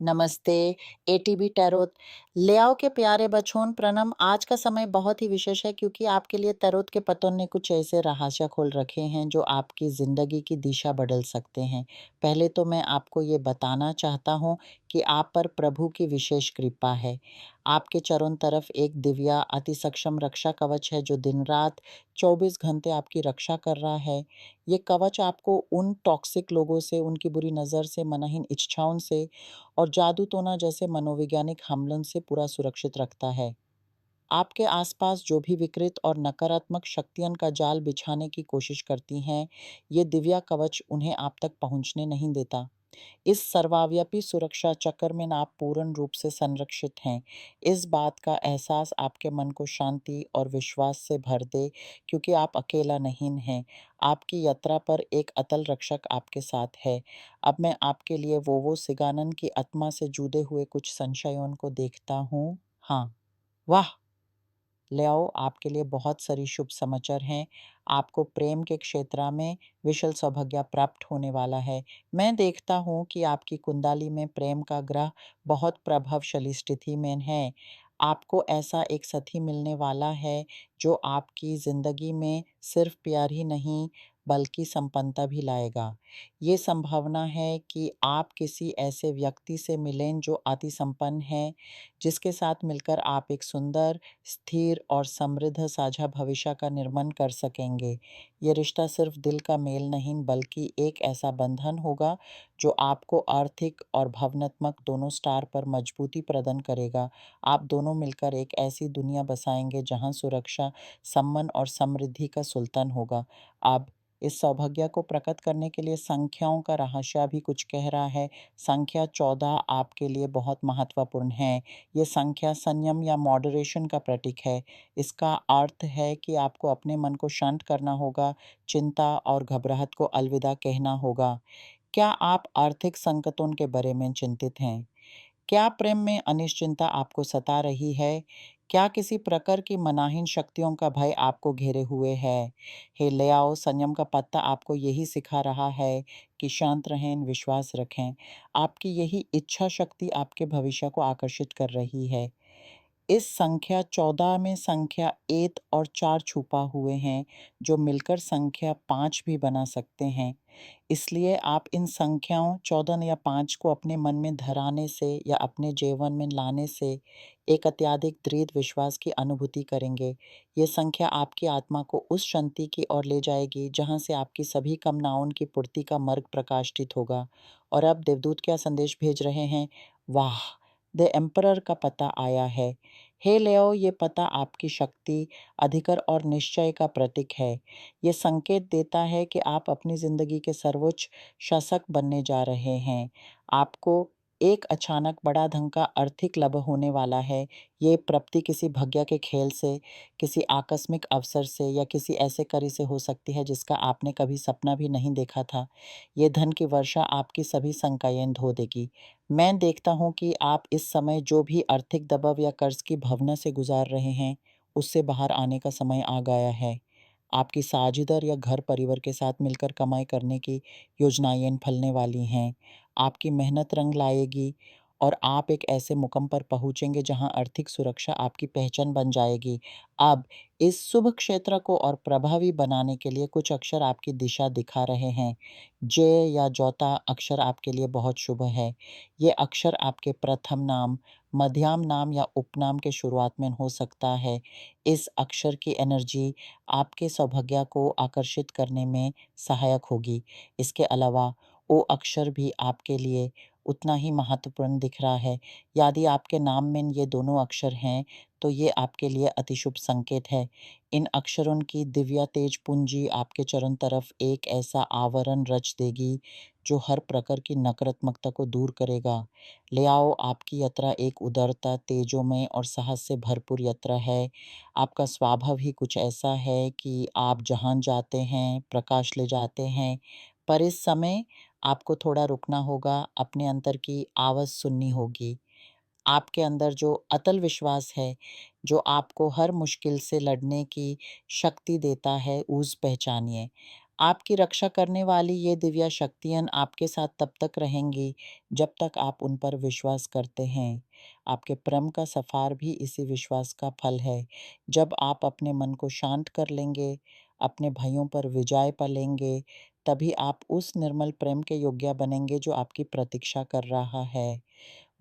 नमस्ते, ATB tarot. ले के प्यारे बच्चों प्रणाम। आज का समय बहुत ही विशेष है क्योंकि आपके लिए टैरोट के पत्तों ने कुछ ऐसे रहस्य खोल रखे हैं जो आपकी ज़िंदगी की दिशा बदल सकते हैं। पहले तो मैं आपको ये बताना चाहता हूँ कि आप पर प्रभु की विशेष कृपा है। आपके चारों तरफ एक दिव्य अति सक्षम रक्षा कवच है जो दिन-रात 24 घंटे आपकी रक्षा कर रहा है। ये कवच आपको उन टॉक्सिक लोगों से, उनकी बुरी नज़र से, मनहीन इच्छाओं से और जादू टोना जैसे मनोवैज्ञानिक हमलों से पूरा सुरक्षित रखता है। आपके आसपास जो भी विकृत और नकारात्मक शक्तियां का जाल बिछाने की कोशिश करती हैं, ये दिव्या कवच उन्हें आप तक पहुंचने नहीं देता। इस सर्वव्यापी सुरक्षा चक्र में आप पूर्ण रूप से संरक्षित हैं। इस बात का एहसास आपके मन को शांति और विश्वास से भर दे क्योंकि आप अकेला नहीं हैं। आपकी यात्रा पर एक अतल रक्षक आपके साथ है। अब मैं आपके लिए वो सिगानन की आत्मा से जुड़े हुए कुछ संशयों को देखता हूँ। हाँ, वाह! ले आओ, आपके लिए बहुत सारी शुभ समाचार हैं। आपको प्रेम के क्षेत्र में विशाल सौभाग्य प्राप्त होने वाला है। मैं देखता हूँ कि आपकी कुंडली में प्रेम का ग्रह बहुत प्रभावशाली स्थिति में है। आपको ऐसा एक साथी मिलने वाला है जो आपकी ज़िंदगी में सिर्फ प्यार ही नहीं बल्कि संपन्नता भी लाएगा। ये संभावना है कि आप किसी ऐसे व्यक्ति से मिलें जो अति संपन्न है, जिसके साथ मिलकर आप एक सुंदर स्थिर और समृद्ध साझा भविष्य का निर्माण कर सकेंगे। ये रिश्ता सिर्फ दिल का मेल नहीं बल्कि एक ऐसा बंधन होगा जो आपको आर्थिक और भावनात्मक दोनों स्टार पर मजबूती प्रदान करेगा। आप दोनों मिलकर एक ऐसी दुनिया बसाएंगे जहां सुरक्षा, सम्मान और समृद्धि का सुल्तान होगा। अब इस सौभाग्य को प्रकट करने के लिए संख्याओं का रहस्य भी कुछ कह रहा है। संख्या 14 आपके लिए बहुत महत्वपूर्ण है। ये संख्या संयम या मॉडरेशन का प्रतीक है। इसका अर्थ है कि आपको अपने मन को शांत करना होगा, चिंता और घबराहट को अलविदा कहना होगा। क्या आप आर्थिक संकटों के बारे में चिंतित हैं? क्या प्रेम में अनिश्चितता आपको सता रही है? क्या किसी प्रकार की मनाहीन शक्तियों का भय आपको घेरे हुए है? हे ले आओ, संयम का पत्ता आपको यही सिखा रहा है कि शांत रहें, विश्वास रखें। आपकी यही इच्छा शक्ति आपके भविष्य को आकर्षित कर रही है। इस संख्या 14 में संख्या 1 और 4 छुपा हुए हैं, जो मिलकर संख्या 5 भी बना सकते हैं। इसलिए आप इन संख्याओं 14 या 5 को अपने मन में धराने से या अपने जीवन में लाने से एक अत्यधिक दृढ़ विश्वास की अनुभूति करेंगे। ये संख्या आपकी आत्मा को उस शांति की ओर ले जाएगी, जहाँ से आपकी सभी कामनाओं की पूर्ति का मार्ग प्रकाशित होगा। और अब देवदूत क्या संदेश भेज रहे हैं? वाह! द एम्परर का पता आया है। हे लेओ, ये पता आपकी शक्ति, अधिकार और निश्चय का प्रतीक है। ये संकेत देता है कि आप अपनी ज़िंदगी के सर्वोच्च शासक बनने जा रहे हैं। आपको एक अचानक बड़ा धन का आर्थिक लाभ होने वाला है। ये प्राप्ति किसी भाग्य के खेल से, किसी आकस्मिक अवसर से या किसी ऐसे कार्य से हो सकती है जिसका आपने कभी सपना भी नहीं देखा था। ये धन की वर्षा आपकी सभी शंकाएँ धो देगी। मैं देखता हूँ कि आप इस समय जो भी आर्थिक दबाव या कर्ज की भावना से गुजार रहे हैं, उससे बाहर आने का समय आ गया है। आपकी साझेदार या घर परिवार के साथ मिलकर कमाई करने की योजनाएं फलने वाली हैं। आपकी मेहनत रंग लाएगी और आप एक ऐसे मुकाम पर पहुंचेंगे जहां आर्थिक सुरक्षा आपकी पहचान बन जाएगी। अब इस शुभ क्षेत्र को और प्रभावी बनाने के लिए कुछ अक्षर आपकी दिशा दिखा रहे हैं। जे या जोता अक्षर आपके लिए बहुत शुभ है। ये अक्षर आपके प्रथम नाम, मध्यम नाम या उपनाम के शुरुआत में हो सकता है। इस अक्षर की एनर्जी आपके सौभाग्य को आकर्षित करने में सहायक होगी। इसके अलावा ओ अक्षर भी आपके लिए उतना ही महत्वपूर्ण दिख रहा है। यदि आपके नाम में ये दोनों अक्षर हैं, तो ये आपके लिए अति शुभ संकेत है। इन अक्षरों की दिव्य तेज पूंजी आपके चरण तरफ एक ऐसा आवरण रच देगी, जो हर प्रकार की नकारात्मकता को दूर करेगा। ले आओ, आपकी यात्रा एक उदारता, तेजोमय और साहस से भरपूर यात्रा है। आपका स्वभाव ही कुछ ऐसा है कि आप जहाँ जाते हैं, प्रकाश ले जाते हैं। पर इस समय आपको थोड़ा रुकना होगा, अपने अंतर की आवाज़ सुननी होगी। आपके अंदर जो अटल विश्वास है, जो आपको हर मुश्किल से लड़ने की शक्ति देता है, उस पहचानिए। आपकी रक्षा करने वाली ये दिव्य शक्तियाँ आपके साथ तब तक रहेंगी, जब तक आप उन पर विश्वास करते हैं। आपके प्रेम का सफ़र भी इसी विश्वास का फल है। जब आप अपने मन को शांत कर लेंगे, अपने भयों पर विजय पा लेंगे, तभी आप उस निर्मल प्रेम के योग्य बनेंगे जो आपकी प्रतीक्षा कर रहा है।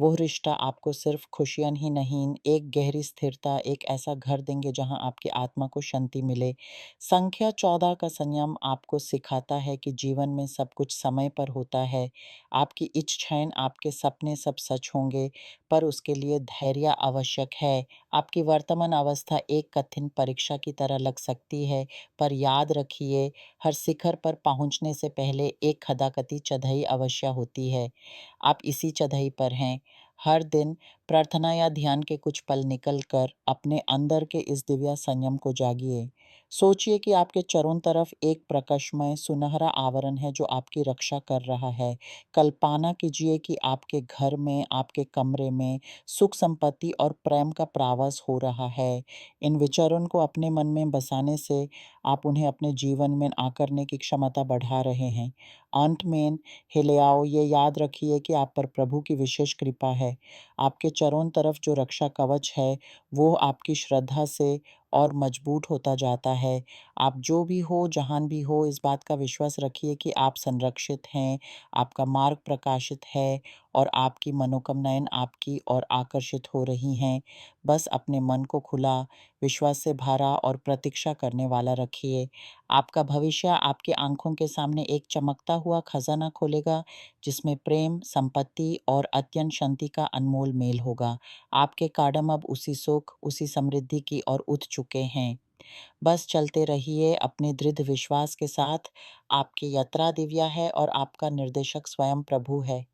वो रिश्ता आपको सिर्फ खुशियाँ ही नहीं, एक गहरी स्थिरता, एक ऐसा घर देंगे जहाँ आपकी आत्मा को शांति मिले। संख्या 14 का संयम आपको सिखाता है कि जीवन में सब कुछ समय पर होता है। आपकी इच्छाएँ, आपके सपने सब सच होंगे, पर उसके लिए धैर्य आवश्यक है। आपकी वर्तमान अवस्था एक कठिन परीक्षा की तरह लग सकती है, पर याद रखिए, हर शिखर पर पहुँचने से पहले एक खदाकती चढ़ाई अवश्य होती है। आप इसी चढ़ाई पर हैं। हर दिन प्रार्थना या ध्यान के कुछ पल निकल कर अपने अंदर के इस दिव्य संयम को जागिए। सोचिए कि आपके चारों तरफ एक प्रकाशमय सुनहरा आवरण है जो आपकी रक्षा कर रहा है। कल्पना कीजिए कि आपके घर में, आपके कमरे में सुख संपत्ति और प्रेम का प्रवास हो रहा है। इन विचारों को अपने मन में बसाने से आप उन्हें अपने जीवन में आकरने की क्षमता बढ़ा रहे हैं। अंत में हिलियाओ, ये याद रखिए कि आप पर प्रभु की विशेष कृपा है। आपके चारों तरफ जो रक्षा कवच है, वो आपकी श्रद्धा से और मजबूत होता जाता है। आप जो भी हो, जहाँ भी हो, इस बात का विश्वास रखिए कि आप संरक्षित हैं, आपका मार्ग प्रकाशित है और आपकी मनोकामनाएँ आपकी ओर आकर्षित हो रही हैं। बस अपने मन को खुला, विश्वास से भरा और प्रतीक्षा करने वाला रखिए। आपका भविष्य आपकी आँखों के सामने एक चमकता हुआ खज़ाना खोलेगा, जिसमें प्रेम, संपत्ति और अत्यंत शांति का अनमोल मेल होगा। आपके कदम अब उसी सुख, उसी समृद्धि की ओर उठ चुके हैं। बस चलते रहिए अपने दृढ़ विश्वास के साथ। आपकी यात्रा दिव्य है और आपका निर्देशक स्वयं प्रभु है।